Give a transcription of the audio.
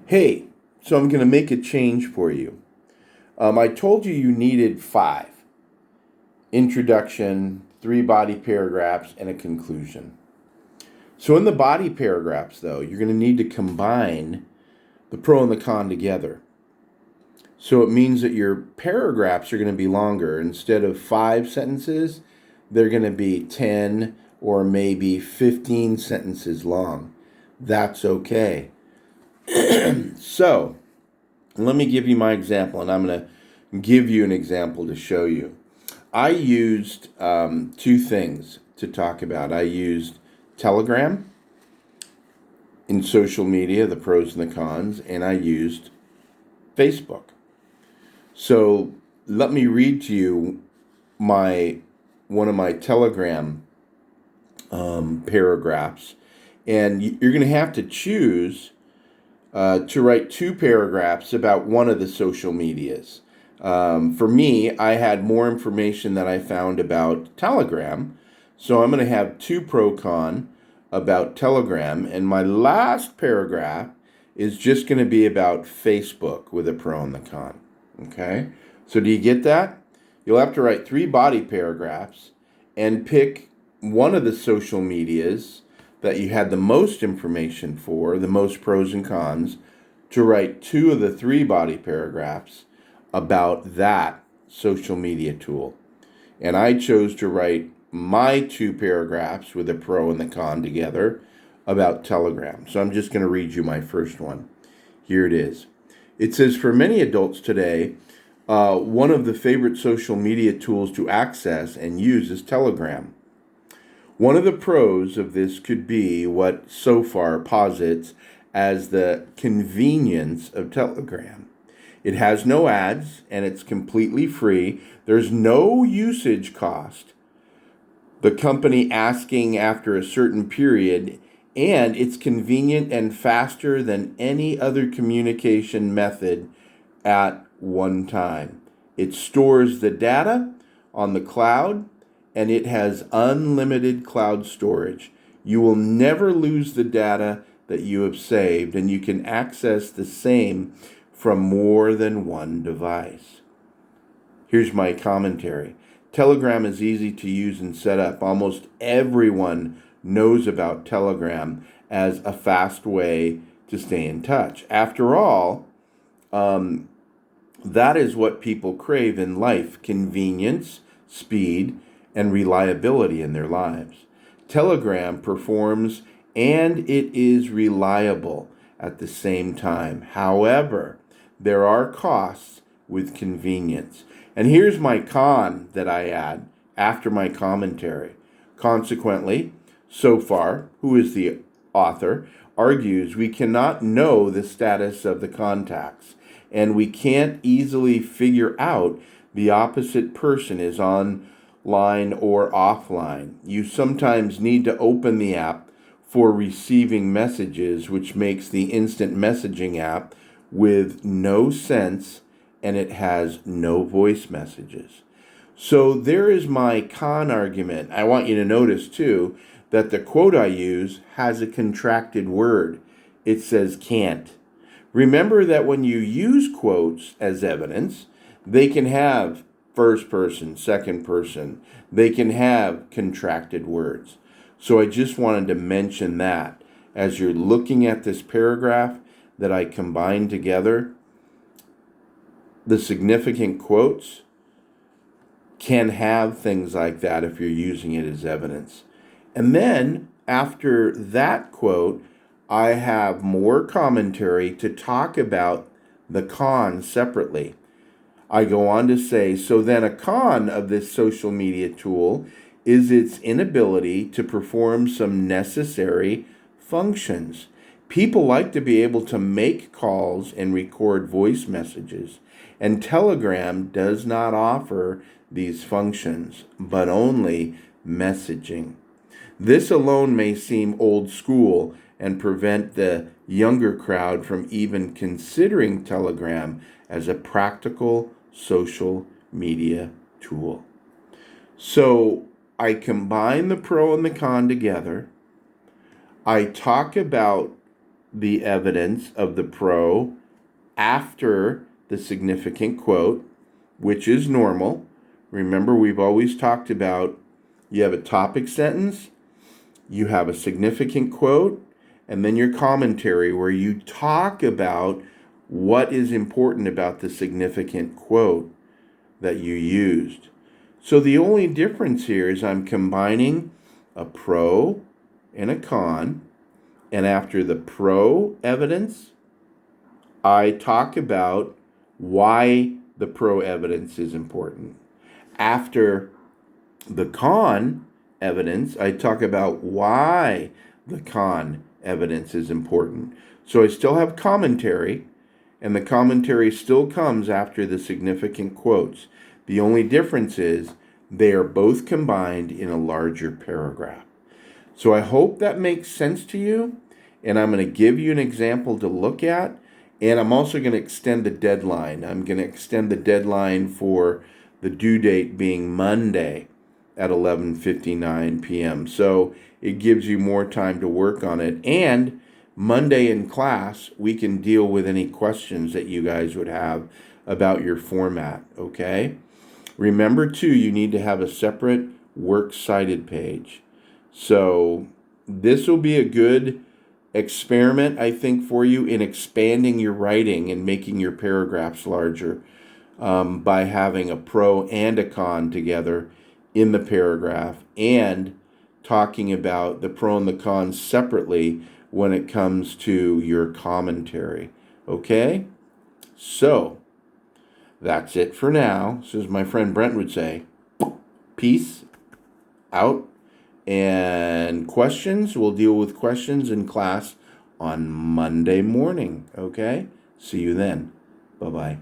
Hey, so I'm going to make a change for you. I told you needed five: introduction, three body paragraphs, and a conclusion. So, in the body paragraphs, though, you're going to need to combine the pro and the con together. So, it means that your paragraphs are going to be longer. Instead of 5 sentences, they're going to be 10 or maybe 15 sentences long. That's okay. So, let me give you my example, and I'm going to give you an example to show you. I used two things to talk about. I used Telegram in social media, the pros and the cons, and I used Facebook. So let me read to you my one of my Telegram paragraphs, and you're going to have to choose to write two paragraphs about one of the social medias. For me, I had more information that I found about Telegram, so I'm going to have two pro con about Telegram, and my last paragraph is just going to be about Facebook with a pro and the con. Okay? So do you get that? You'll have to write three body paragraphs and pick one of the social medias that you had the most information for, the most pros and cons, to write two of the three body paragraphs about that social media tool. And I chose to write my two paragraphs with the pro and the con together about Telegram. So I'm just going to read you my first one. Here it is. It says, for many adults today, one of the favorite social media tools to access and use is Telegram. One of the pros of this could be what so far posits as the convenience of Telegram. It has no ads and it's completely free. There's no usage cost. The company asking after a certain period, and it's convenient and faster than any other communication method at one time. It stores the data on the cloud, and it has unlimited cloud storage. You will never lose the data that you have saved, and you can access the same from more than one device. Here's my commentary. Telegram is easy to use and set up. Almost everyone knows about Telegram as a fast way to stay in touch. After all, that is what people crave in life: convenience, speed, and reliability in their lives. Telegram performs and it is reliable at the same time. However, there are costs with convenience. And here's my con that I add after my commentary. Consequently, so far, who is the author, argues we cannot know the status of the contacts, and we can't easily figure out the opposite person is online or offline. You sometimes need to open the app for receiving messages, which makes the instant messaging app with no sense, and it has no voice messages. So there is my con argument. I want you to notice too that the quote I use has a contracted word. It says can't. Remember that when you use quotes as evidence, they can have first person, second person. They can have contracted words. So I just wanted to mention that as you're looking at this paragraph that I combined together, the significant quotes can have things like that if you're using it as evidence. And then after that quote, I have more commentary to talk about the cons separately. I go on to say, so then a con of this social media tool is its inability to perform some necessary functions. People like to be able to make calls and record voice messages, and Telegram does not offer these functions, but only messaging. This alone may seem old school and prevent the younger crowd from even considering Telegram as a practical social media tool. So I combine the pro and the con together. I talk about the evidence of the pro after the significant quote, which is normal. Remember, we've always talked about you have a topic sentence, you have a significant quote, and then your commentary where you talk about what is important about the significant quote that you used. So the only difference here is I'm combining a pro and a con, and after the pro evidence, I talk about why the pro evidence is important. After the con evidence, I talk about why the con evidence is important. So I still have commentary, and the commentary still comes after the significant quotes. The only difference is they are both combined in a larger paragraph. So I hope that makes sense to you, and I'm going to give you an example to look at, and I'm also going to extend the deadline. I'm going to extend the deadline for the due date being Monday at 11:59 p.m. So it gives you more time to work on it. And Monday in class, we can deal with any questions that you guys would have about your format, okay? Remember, too, you need to have a separate works cited page. So this will be a good experiment, I think, for you in expanding your writing and making your paragraphs larger by having a pro and a con together in the paragraph and talking about the pro and the cons separately when it comes to your commentary. Okay? So, that's it for now. So as my friend Brent would say, peace out. And questions, we'll deal with questions in class on Monday morning. Okay? See you then. Bye-bye.